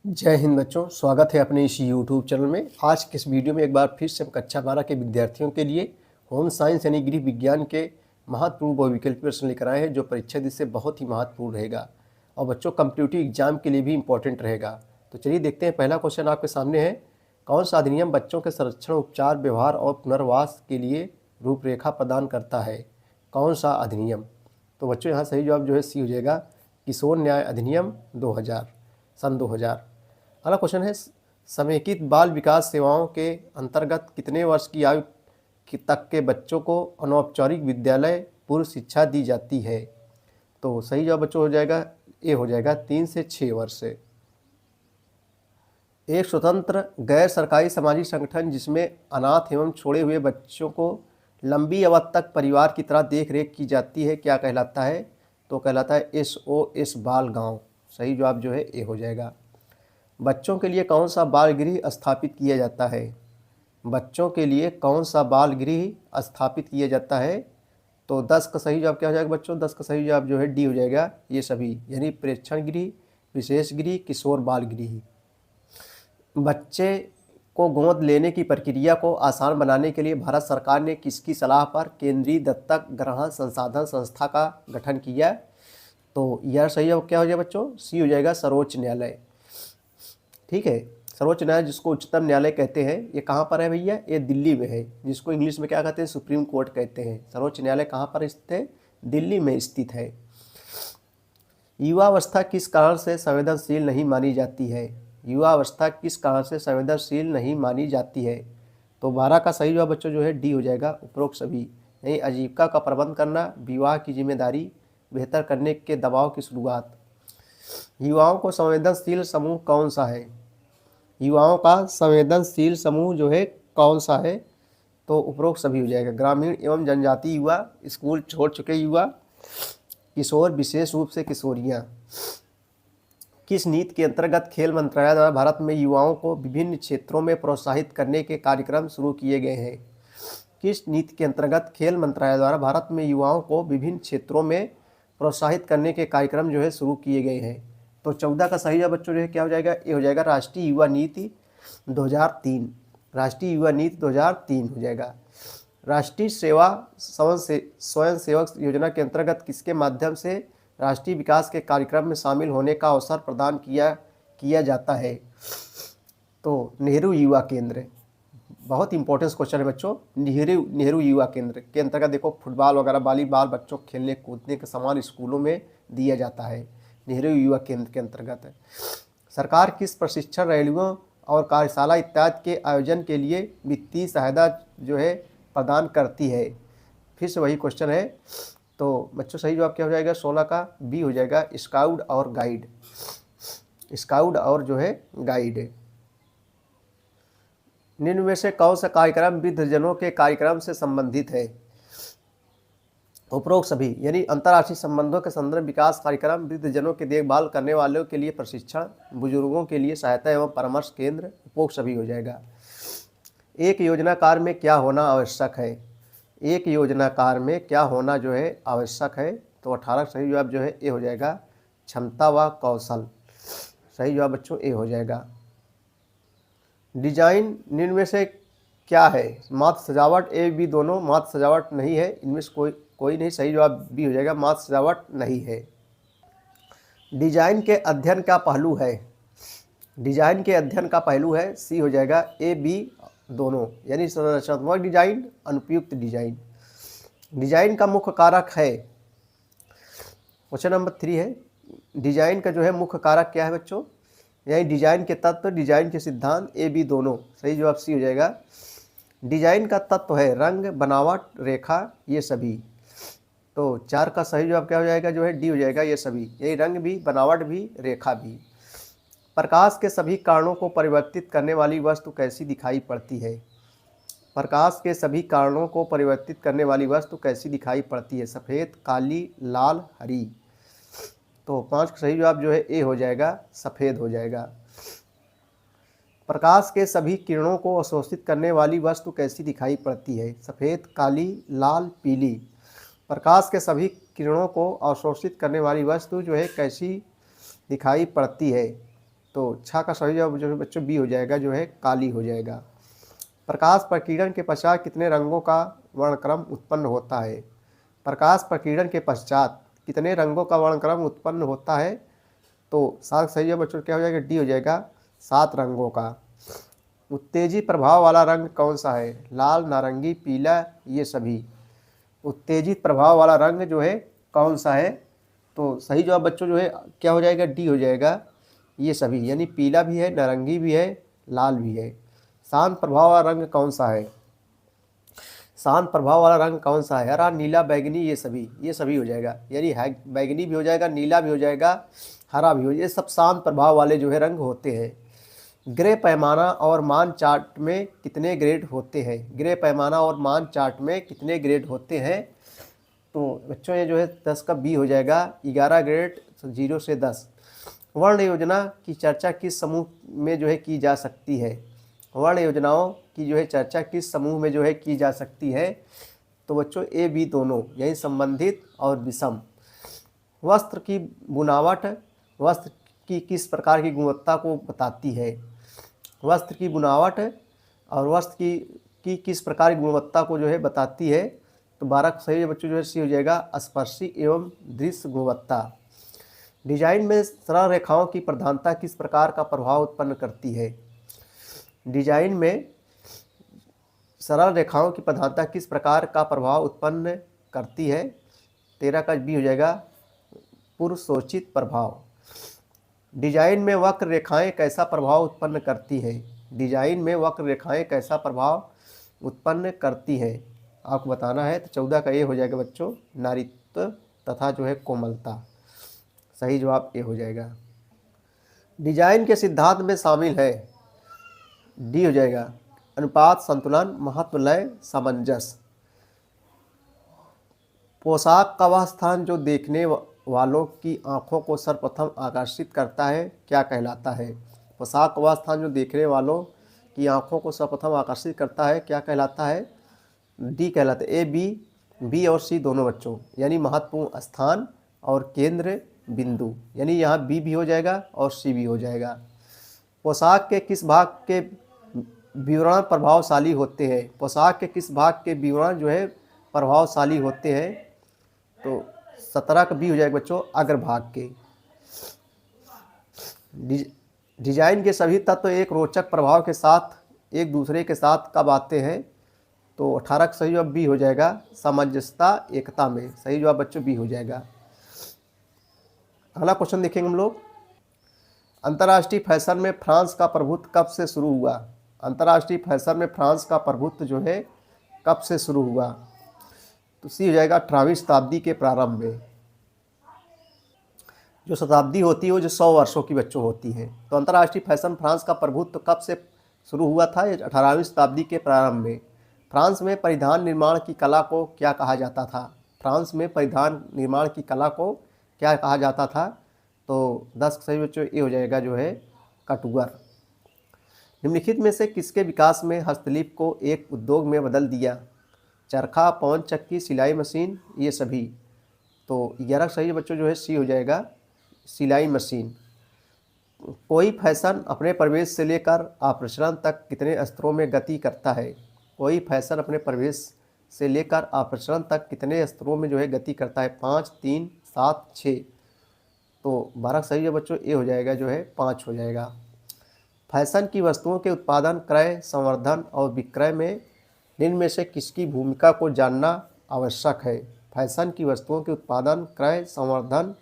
जय हिंद बच्चों, स्वागत है अपने इस यूट्यूब चैनल में। आज के इस वीडियो में एक बार फिर से हम कक्षा 12 के विद्यार्थियों के लिए होम साइंस यानी गृह विज्ञान के महत्वपूर्ण बहुविकल्पी प्रश्न लेकर आए हैं, जो परीक्षा दृष्टि से बहुत ही महत्वपूर्ण रहेगा और बच्चों कम्पिटिटिव एग्जाम के लिए भी इम्पोर्टेंट रहेगा। तो चलिए देखते हैं। पहला क्वेश्चन आपके सामने है, कौन सा अधिनियम बच्चों के संरक्षण, उपचार, व्यवहार और पुनर्वास के लिए रूपरेखा प्रदान करता है? कौन सा अधिनियम? तो बच्चों यहाँ सही जवाब जो है सी हो जाएगा, किशोर न्याय अधिनियम 2000, सन 2000। अगला क्वेश्चन है, समेकित बाल विकास सेवाओं के अंतर्गत कितने वर्ष की आयु तक के बच्चों को अनौपचारिक विद्यालय पूर्व शिक्षा दी जाती है? तो सही जवाब बच्चों हो जाएगा, ए हो जाएगा 3 से 6 वर्ष से। एक स्वतंत्र गैर सरकारी सामाजिक संगठन जिसमें अनाथ एवं छोड़े हुए बच्चों को लंबी अवधि तक परिवार की तरह देख रेख की जाती है, क्या कहलाता है? तो कहलाता है SOS बाल गांव। सही जवाब जो है ए हो जाएगा। बच्चों के लिए कौन सा बाल गृह स्थापित किया जाता है? बच्चों के लिए कौन सा बाल गृह स्थापित किया जाता है? तो 10 का सही जवाब क्या हो जाएगा बच्चों? 10 का सही जवाब जो है डी हो जाएगा, ये सभी, यानी प्रेक्षण गृह, विशेष गृह, किशोर बाल गृह। बच्चे को गोद लेने की प्रक्रिया को आसान बनाने के लिए भारत सरकार ने किसकी सलाह पर केंद्रीय दत्तक ग्रहण संसाधन संस्था का गठन किया? तो यह सही जवाब क्या हो जाएगा बच्चों? सी हो जाएगा, सर्वोच्च न्यायालय। ठीक है, सर्वोच्च न्यायालय जिसको उच्चतम न्यायालय कहते हैं, ये कहाँ पर है भैया? ये दिल्ली में है, जिसको इंग्लिश में क्या कहते हैं? सुप्रीम कोर्ट कहते हैं। सर्वोच्च न्यायालय कहाँ पर स्थित है? दिल्ली में स्थित है। युवावस्था किस कारण से संवेदनशील नहीं मानी जाती है? युवावस्था किस कारण से संवेदनशील नहीं मानी जाती है? तो 12 का सही जवाब बच्चों जो है डी हो जाएगा, उपरोक्त सभी, यानी आजीविका का प्रबंध करना, विवाह की जिम्मेदारी, बेहतर करने के दबाव की शुरुआत। युवाओं को संवेदनशील समूह कौन सा है? युवाओं का संवेदनशील समूह जो है कौन सा है? तो उपरोक्त सभी हो जाएगा। ग्रामीण एवं जनजातीय युवा, स्कूल छोड़ चुके युवा, किशोर, विशेष रूप से किशोरियां। किस नीति के अंतर्गत खेल मंत्रालय द्वारा भारत में युवाओं को विभिन्न क्षेत्रों में प्रोत्साहित करने के कार्यक्रम शुरू किए गए हैं? किस नीति के अंतर्गत खेल मंत्रालय द्वारा भारत में युवाओं को विभिन्न क्षेत्रों में प्रोत्साहित करने के कार्यक्रम जो है शुरू किए गए हैं? तो 14 का सही जवाब बच्चों जो है क्या हो जाएगा? ये हो जाएगा राष्ट्रीय युवा नीति 2003। राष्ट्रीय युवा नीति 2003 हो जाएगा। राष्ट्रीय सेवा स्वयं सेवक योजना के अंतर्गत किसके माध्यम से राष्ट्रीय विकास के कार्यक्रम में शामिल होने का अवसर प्रदान किया जाता है? तो नेहरू युवा केंद्र, बहुत इंपॉर्टेंट क्वेश्चन है बच्चों। नेहरू युवा केंद्र के अंतर्गत देखो, फुटबॉल वगैरह, वॉलीबॉल बच्चों को खेलने कूदने का सामान स्कूलों में दिया जाता है, नेहरू युवा केंद्र के अंतर्गत है। सरकार किस प्रशिक्षण रैलियों और कार्यशाला इत्यादि के आयोजन के लिए वित्तीय सहायता जो है प्रदान करती है? फिर से वही क्वेश्चन है। तो बच्चों सही जवाब क्या हो जाएगा? 16 का बी हो जाएगा, स्काउट और गाइड। स्काउट और जो है गाइड। निम्न में से कौन सा कार्यक्रम वृद्धजनों के कार्यक्रम से संबंधित है? उपरोक्त सभी, यानी अंतर्राष्ट्रीय संबंधों के संदर्भ विकास कार्यक्रम, वृद्धजनों की देखभाल करने वालों के लिए प्रशिक्षण, बुजुर्गों के लिए सहायता एवं परामर्श केंद्र, उपरोक्त सभी हो जाएगा। एक योजनाकार में क्या होना आवश्यक है? एक योजनाकार में क्या होना जो है आवश्यक है? तो 18 सही जवाब जो है ए हो जाएगा, क्षमता व कौशल। सही जवाब बच्चों ए हो जाएगा। डिजाइन निम्न में से क्या है? मात्र सजावट, ए बी दोनों। मात्र सजावट नहीं है, इनमें से कोई नहीं। सही जवाब बी हो जाएगा, मात्र सजावट नहीं है। डिजाइन के अध्ययन का पहलू है? डिजाइन के अध्ययन का पहलू है, सी हो जाएगा, ए बी दोनों, यानी संरचनात्मक डिजाइन, अनुपयुक्त डिजाइन। डिजाइन का मुख्य कारक है? क्वेश्चन नंबर 3 है, डिजाइन का जो है मुख्य कारक क्या है बच्चों? यानी डिजाइन के तत्व, डिजाइन के सिद्धांत, ए बी दोनों। सही जवाब सी हो जाएगा। डिजाइन का तत्व है रंग, बनावट, रेखा, ये सभी। तो 4 का सही जवाब क्या हो जाएगा? जो है डी हो जाएगा, ये सभी, यही रंग भी, बनावट भी, रेखा भी। प्रकाश के सभी कारणों को परिवर्तित करने वाली वस्तु कैसी दिखाई पड़ती है? प्रकाश के सभी कारणों को परिवर्तित करने वाली वस्तु कैसी दिखाई पड़ती है? सफ़ेद, काली, लाल, हरी। तो 5 का सही जवाब जो है ए हो जाएगा, सफ़ेद हो जाएगा। प्रकाश के सभी किरणों को अवशोषित करने वाली वस्तु कैसी दिखाई पड़ती है? सफ़ेद, काली, लाल, पीली। प्रकाश के सभी किरणों को अवशोषित करने वाली वस्तु जो है कैसी दिखाई पड़ती है? तो छा का सही जवाब जो है बच्चों बी हो जाएगा, जो है काली हो जाएगा। प्रकाश प्रकीर्णन के पश्चात कितने रंगों का वर्णक्रम उत्पन्न होता है? प्रकाश प्रकीर्णन के पश्चात कितने रंगों का वर्णक्रम उत्पन्न होता है? तो सात सही जवाब बच्चों क्या हो जाएगा, डी हो जाएगा, 7 रंगों का। उत्तेजित प्रभाव वाला रंग कौन सा है? लाल, नारंगी, पीला, ये सभी। उत्तेजित प्रभाव वाला रंग जो है कौन सा है? तो सही जवाब बच्चों जो है क्या हो जाएगा, डी हो जाएगा, ये सभी, यानी पीला भी है, नारंगी भी है, लाल भी है। शांत प्रभाव वाला रंग कौन सा है? शांत प्रभाव वाला रंग कौन सा है? हरा, नीला, बैगनी, ये सभी हो जाएगा, यानी बैगनी भी हो जाएगा, नीला भी हो जाएगा, हरा भी हो जाएगा, ये सब शांत प्रभाव वाले जो है रंग होते हैं। ग्रे पैमाना और मान चार्ट में कितने ग्रेड होते हैं? ग्रे पैमाना और मान चार्ट में कितने ग्रेड होते हैं? तो बच्चों ये जो है 10 का बी हो जाएगा, 11 ग्रेड, 0 से 10। वर्ण योजना की चर्चा किस समूह में जो है की जा सकती है? वर्ण योजनाओं की जो है चर्चा किस समूह में जो है की जा सकती है? तो बच्चों ए बी दोनों, यानी संबंधित और विषम। वस्त्र की बुनावट वस्त्र की किस प्रकार की गुणवत्ता को बताती है? वस्त्र की बुनावट और वस्त्र की किस प्रकार की गुणवत्ता को जो है बताती है? तो 12 सही बच्चों जो है सी हो जाएगा, स्पर्शी एवं दृश्य गुणवत्ता। डिजाइन में सरल रेखाओं की प्रधानता किस प्रकार का प्रभाव उत्पन्न करती है? डिजाइन में सरल रेखाओं की प्रधानता किस प्रकार का प्रभाव उत्पन्न करती है? 13 का बी हो जाएगा, पूर्व सूचित प्रभाव। डिजाइन में वक्र रेखाएं कैसा प्रभाव उत्पन्न करती है? डिजाइन में वक्र रेखाएं कैसा प्रभाव उत्पन्न करती है, आपको बताना है। तो 14 का ए हो जाएगा बच्चों, नारीत्व तथा जो है कोमलता। सही जवाब ए हो जाएगा। डिजाइन के सिद्धांत में शामिल है, डी हो जाएगा, अनुपात, संतुलन, महत्व, लय, सामंजस्य। पोशाक का वह स्थान जो देखने वालों की आंखों को सर्वप्रथम आकर्षित करता है क्या कहलाता है? पोशाक का वह स्थान जो देखने वालों की आंखों को सर्वप्रथम आकर्षित करता है क्या कहलाता है? डी कहलाता है। ए बी और सी दोनों बच्चों, यानी महत्वपूर्ण स्थान और केंद्र बिंदु, यानी यहाँ बी भी हो जाएगा और सी भी हो जाएगा। पोशाक के किस भाग के विवरण प्रभावशाली होते हैं? पोशाक के किस भाग के विवरण जो है प्रभावशाली होते हैं? तो 17 का बी हो जाएगा बच्चों, अग्रभाग के। डिजाइन के सभी तत्व एक रोचक प्रभाव के साथ एक दूसरे के साथ कब आते हैं? तो 18 का सही जवाब बी हो जाएगा, सामंजस्यता, एकता में। सही जवाब बच्चों बी हो जाएगा। अगला क्वेश्चन देखेंगे हम लोग। अंतर्राष्ट्रीय फैशन में फ्रांस का प्रभुत्व कब से शुरू हुआ? अंतर्राष्ट्रीय फैशन में फ्रांस का प्रभुत्व जो है कब से शुरू हुआ? तो सी हो जाएगा, 18वीं शताब्दी के प्रारंभ में। जो शताब्दी होती है वो जो 100 वर्षों की बच्चों होती है। तो अंतर्राष्ट्रीय फैशन फ्रांस का प्रभुत्व कब से शुरू हुआ था? 18वीं शताब्दी के प्रारंभ में। फ्रांस में परिधान निर्माण की कला को क्या कहा जाता था? फ्रांस में परिधान निर्माण की कला को क्या कहा जाता था? तो 10 सही बच्चों ये हो जाएगा जो है, कटुगर। निम्नलिखित में से किसके विकास में हस्तलिपि को एक उद्योग में बदल दिया? चरखा, पवन चक्की, सिलाई मशीन, ये सभी। तो 11 सही बच्चों जो है सी हो जाएगा, सिलाई मशीन। कोई फैशन अपने प्रवेश से लेकर आप्रचलन तक कितने स्तरों में गति करता है? कोई फैशन अपने प्रवेश से लेकर आप्रचलन तक कितने स्तरों में जो है गति करता है? 5, 3, 7, 6। तो 12 सही है बच्चों, ये हो जाएगा जो है 5 हो जाएगा। फैशन की वस्तुओं के उत्पादन, क्रय, संवर्धन और विक्रय में निम्न में से किसकी भूमिका को जानना आवश्यक है? फैशन की वस्तुओं के उत्पादन, क्रय, संवर्धन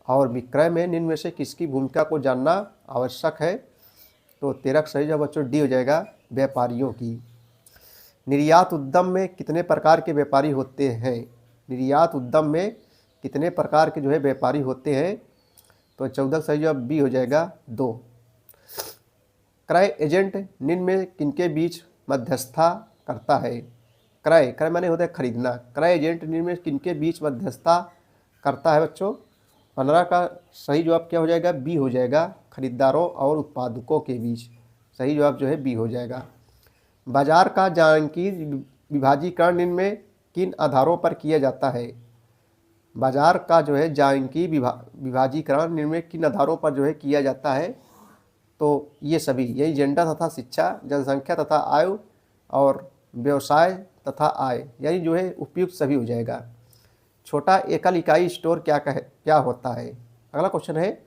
और विक्रय में निम्न में से किसकी भूमिका को जानना आवश्यक है? तो 13 सही जवाब बच्चों डी हो जाएगा, व्यापारियों की। निर्यात उद्यम में कितने प्रकार के व्यापारी होते हैं? निर्यात उद्यम में कितने प्रकार के जो है व्यापारी होते हैं? तो 14 सही जवाब बी हो जाएगा, 2। क्रय एजेंट निम्न में किनके बीच मध्यस्थता करता है? क्रय माने होता है खरीदना। क्रय एजेंट निम्न में किनके बीच मध्यस्थता करता है बच्चों? 15 का सही जवाब क्या हो जाएगा? बी हो जाएगा, खरीदारों और उत्पादकों के बीच। सही जवाब जो है बी हो जाएगा। बाजार का जांकीय विभाजीकरण निम्न में किन आधारों पर किया जाता है? बाजार का जो है जांकीय विभाजीकरण निम्न में किन आधारों पर जो है किया जाता है? तो ये सभी, यही जेंडर तथा शिक्षा, जनसंख्या तथा आयु और व्यवसाय तथा आय, यानी जो है उपयुक्त सभी हो जाएगा। छोटा एकल इकाई स्टोर क्या होता है। अगला क्वेश्चन है,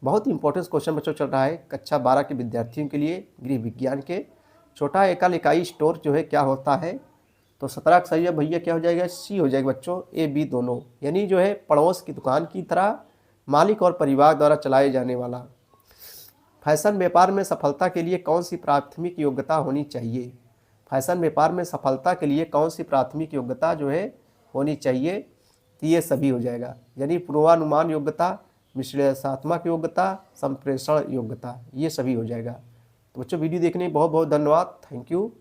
बहुत इंपॉर्टेंट क्वेश्चन बच्चों चल रहा है कक्षा 12 के विद्यार्थियों के लिए, गृह विज्ञान के। छोटा एकल इकाई स्टोर जो है क्या होता है, तो 17 का सही है भैया क्या हो जाएगा, सी हो जाएगा बच्चों, ए बी दोनों, यानी जो है पड़ोस की दुकान की तरह मालिक और परिवार द्वारा चलाए जाने वाला। फैशन व्यापार में सफलता के लिए कौन सी प्राथमिक योग्यता होनी चाहिए। फैशन व्यापार में सफलता के लिए कौन सी प्राथमिक योग्यता जो है होनी चाहिए, तो ये सभी हो जाएगा, यानी पूर्वानुमान योग्यता, विश्लेषणात्मक योग्यता, संप्रेषण योग्यता, ये सभी हो जाएगा। तो बच्चों वीडियो देखने बहुत बहुत धन्यवाद, थैंक यू।